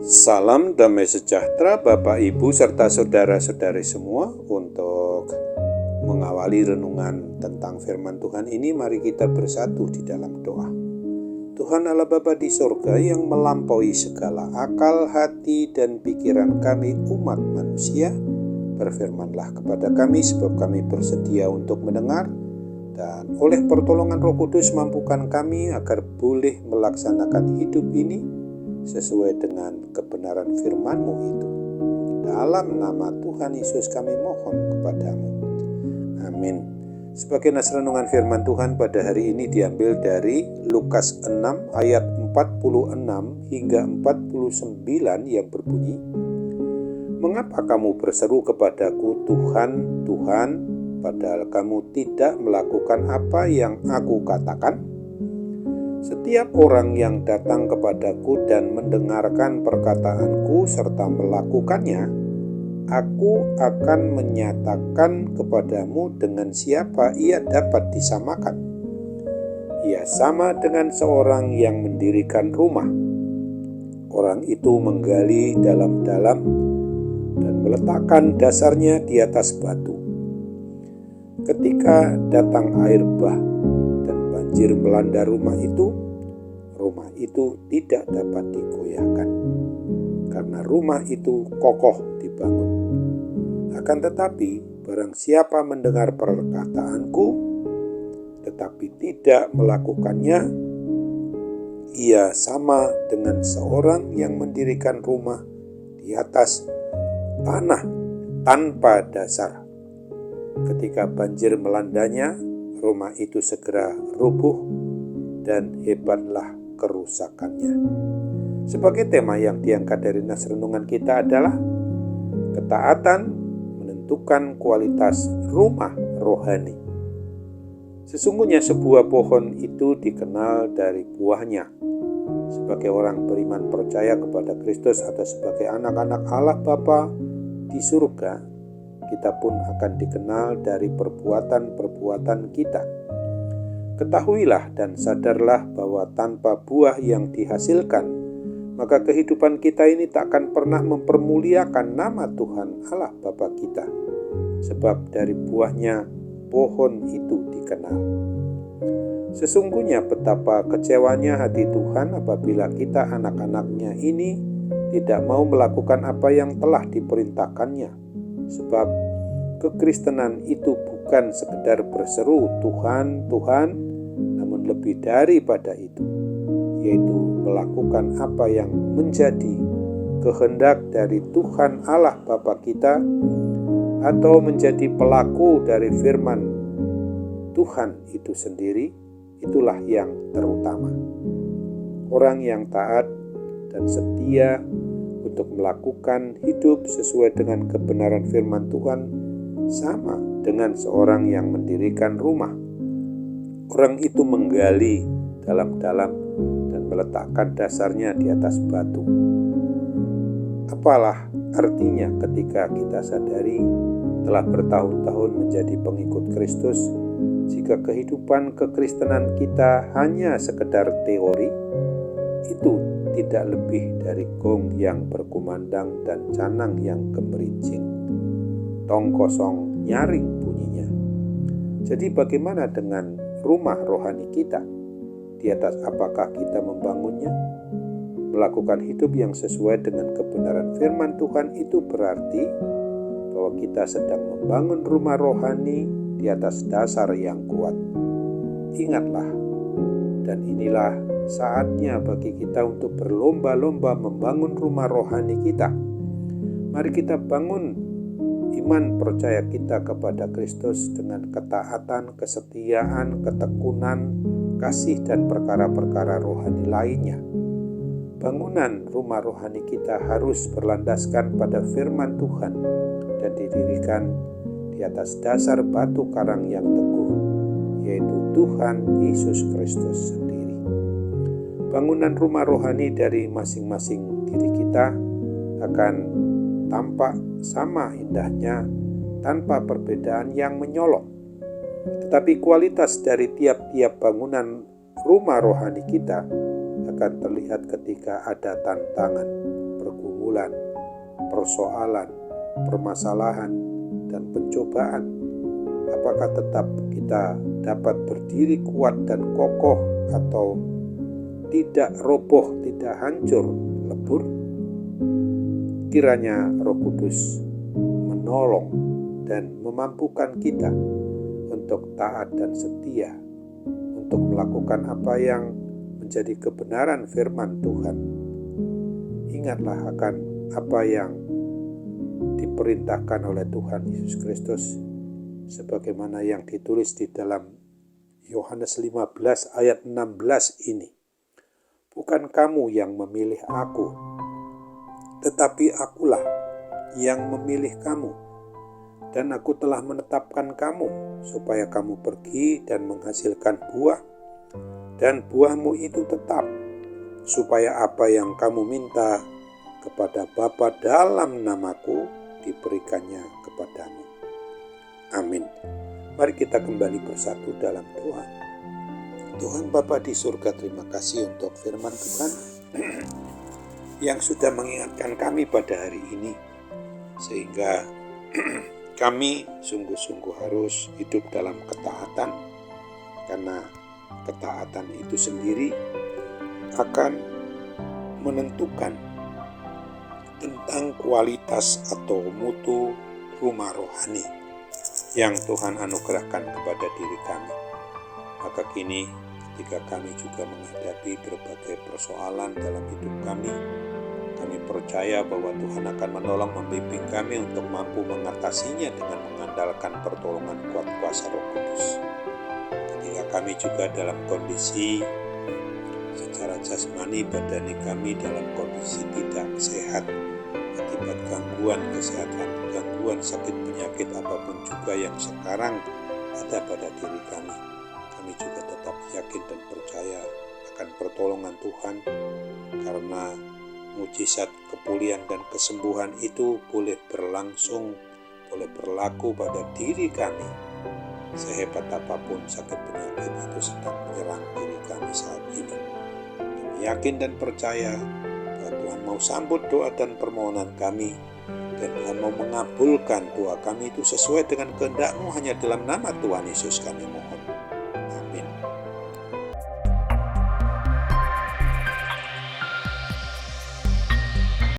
Salam damai sejahtera Bapak Ibu serta saudara-saudari semua. Untuk mengawali renungan tentang firman Tuhan ini, mari kita bersatu di dalam doa. Tuhan Allah Bapa di sorga yang melampaui segala akal, hati, dan pikiran kami umat manusia, berfirmanlah kepada kami sebab kami bersedia untuk mendengar, dan oleh pertolongan Roh Kudus mampukan kami agar boleh melaksanakan hidup ini sesuai dengan kebenaran firman-Mu itu. Dalam nama Tuhan Yesus kami mohon kepadamu. Amin. Sebagai nas renungan firman Tuhan pada hari ini diambil dari Lukas 6 ayat 46 hingga 49 yang berbunyi, "Mengapa kamu berseru kepadaku, Tuhan, Tuhan, padahal kamu tidak melakukan apa yang aku katakan? Setiap orang yang datang kepadaku dan mendengarkan perkataanku serta melakukannya, aku akan menyatakan kepadamu dengan siapa ia dapat disamakan. Ia sama dengan seorang yang mendirikan rumah. Orang itu menggali dalam-dalam dan meletakkan dasarnya di atas batu. Ketika datang air bah banjir melanda rumah itu tidak dapat digoyahkan, karena rumah itu kokoh dibangun. Akan tetapi, barang siapa mendengar perkataanku, tetapi tidak melakukannya, ia sama dengan seorang yang mendirikan rumah di atas tanah tanpa dasar. Ketika banjir melandanya, rumah itu segera rubuh dan hebatlah kerusakannya." Sebagai tema yang diangkat dari nas renungan kita adalah ketaatan menentukan kualitas rumah rohani. Sesungguhnya sebuah pohon itu dikenal dari buahnya. Sebagai orang beriman percaya kepada Kristus atau sebagai anak-anak Allah Bapa di surga, kita pun akan dikenal dari perbuatan-perbuatan kita. Ketahuilah dan sadarlah bahwa tanpa buah yang dihasilkan, maka kehidupan kita ini tak akan pernah mempermuliakan nama Tuhan Allah Bapa kita. Sebab dari buahnya pohon itu dikenal. Sesungguhnya betapa kecewanya hati Tuhan apabila kita anak-anaknya ini tidak mau melakukan apa yang telah diperintahkannya. Sebab kekristenan itu bukan sekedar berseru Tuhan, Tuhan, namun lebih daripada itu, yaitu melakukan apa yang menjadi kehendak dari Tuhan Allah Bapa kita, atau menjadi pelaku dari firman Tuhan itu sendiri. Itulah yang terutama. Orang yang taat dan setia untuk melakukan hidup sesuai dengan kebenaran firman Tuhan sama dengan seorang yang mendirikan rumah. Orang itu menggali dalam-dalam dan meletakkan dasarnya di atas batu. Apalah artinya ketika kita sadari telah bertahun-tahun menjadi pengikut Kristus, jika kehidupan kekristenan kita hanya sekedar teori? Itu tidak lebih dari gong yang berkumandang dan canang yang gemerincing. Tong kosong nyaring bunyinya. Jadi bagaimana dengan rumah rohani kita? Di atas apakah kita membangunnya? Melakukan hidup yang sesuai dengan kebenaran firman Tuhan itu berarti bahwa kita sedang membangun rumah rohani di atas dasar yang kuat. Ingatlah, dan inilah saatnya bagi kita untuk berlomba-lomba membangun rumah rohani kita. Mari kita bangun iman percaya kita kepada Kristus dengan ketaatan, kesetiaan, ketekunan, kasih, dan perkara-perkara rohani lainnya. Bangunan rumah rohani kita harus berlandaskan pada firman Tuhan dan didirikan di atas dasar batu karang yang teguh, yaitu Tuhan Yesus Kristus sendiri. Bangunan rumah rohani dari masing-masing diri kita akan tampak sama indahnya tanpa perbedaan yang menyolok. Tetapi kualitas dari tiap-tiap bangunan rumah rohani kita akan terlihat ketika ada tantangan, pergumulan, persoalan, permasalahan, dan pencobaan, apakah tetap kita dapat berdiri kuat dan kokoh atau tidak roboh, tidak hancur, lebur? Kiranya Roh Kudus menolong dan memampukan kita untuk taat dan setia, untuk melakukan apa yang menjadi kebenaran firman Tuhan. Ingatlah akan apa yang diperintahkan oleh Tuhan Yesus Kristus, sebagaimana yang ditulis di dalam Yohanes 15 ayat 16 ini. Bukan kamu yang memilih aku, tetapi akulah yang memilih kamu. Dan aku telah menetapkan kamu, supaya kamu pergi dan menghasilkan buah, dan buahmu itu tetap, supaya apa yang kamu minta kepada Bapa dalam namaku, diberikannya kepadamu. Amin. Mari kita kembali bersatu dalam doa. Tuhan Bapa di surga, terima kasih untuk firman Tuhan yang sudah mengingatkan kami pada hari ini, sehingga kami sungguh-sungguh harus hidup dalam ketaatan, karena ketaatan itu sendiri akan menentukan tentang kualitas atau mutu rumah rohani yang Tuhan anugerahkan kepada diri kami. Maka kini ketika kami juga menghadapi berbagai persoalan dalam hidup kami percaya bahwa Tuhan akan menolong membimbing kami untuk mampu mengatasinya dengan mengandalkan pertolongan kuat kuasa Roh Kudus. Ketika kami juga dalam kondisi secara jasmani, badani kami dalam kondisi tidak sehat akibat gangguan kesehatan, gangguan sakit penyakit apapun juga yang sekarang ada pada diri kami juga tetap yakin dan percaya akan pertolongan Tuhan, karena mujizat kepulihan dan kesembuhan itu boleh berlangsung, boleh berlaku pada diri kami, sehebat apapun sakit penyakit itu sedang menyerang diri kami saat ini. Kami yakin dan percaya bahwa Tuhan mau sambut doa dan permohonan kami, dan Tuhan mau mengabulkan doa kami itu sesuai dengan kehendak-Mu. Hanya dalam nama Tuhan Yesus kami mohon.